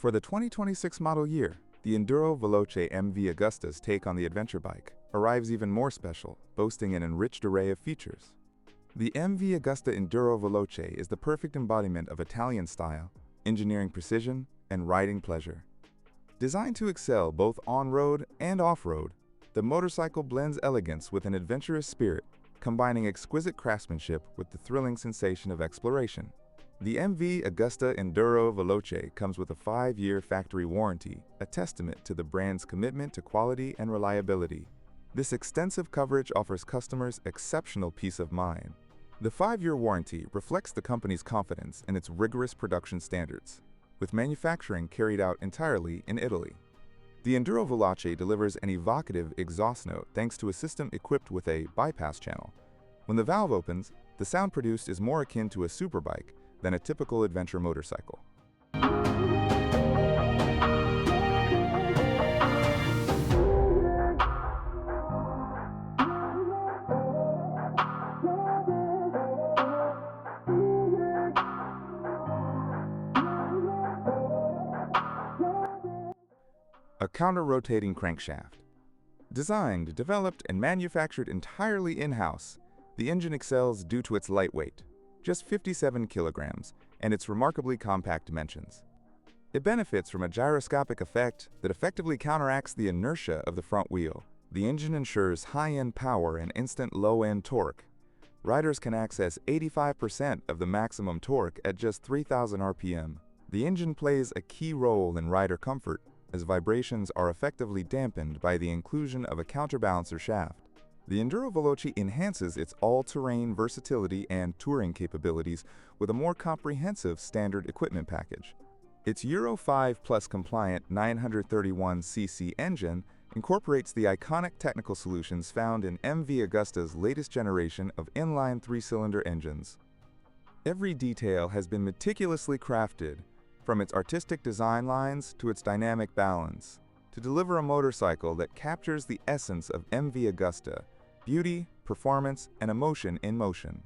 For the 2026 model year, the Enduro Veloce MV Agusta's take on the adventure bike arrives even more special, boasting an enriched array of features. The MV Agusta Enduro Veloce is the perfect embodiment of Italian style, engineering precision, and riding pleasure. Designed to excel both on-road and off-road, the motorcycle blends elegance with an adventurous spirit, combining exquisite craftsmanship with the thrilling sensation of exploration. The MV Agusta Enduro Veloce comes with a 5-year factory warranty, a testament to the brand's commitment to quality and reliability. This extensive coverage offers customers exceptional peace of mind. The 5-year warranty reflects the company's confidence in its rigorous production standards, with manufacturing carried out entirely in Italy. The Enduro Veloce delivers an evocative exhaust note thanks to a system equipped with a bypass channel. When the valve opens, the sound produced is more akin to a superbike than a typical adventure motorcycle. A counter-rotating crankshaft. Designed, developed, and manufactured entirely in-house, the engine excels due to its lightweight, just 57 kilograms, and its remarkably compact dimensions. It benefits from a gyroscopic effect that effectively counteracts the inertia of the front wheel. The engine ensures high-end power and instant low-end torque. Riders can access 85% of the maximum torque at just 3,000 RPM. The engine plays a key role in rider comfort, as vibrations are effectively dampened by the inclusion of a counterbalancer shaft. The Enduro Veloce enhances its all-terrain versatility and touring capabilities with a more comprehensive standard equipment package. Its Euro 5 Plus compliant 931cc engine incorporates the iconic technical solutions found in MV Agusta's latest generation of inline 3-cylinder engines. Every detail has been meticulously crafted, from its artistic design lines to its dynamic balance, to deliver a motorcycle that captures the essence of MV Agusta: beauty, performance, and emotion in motion.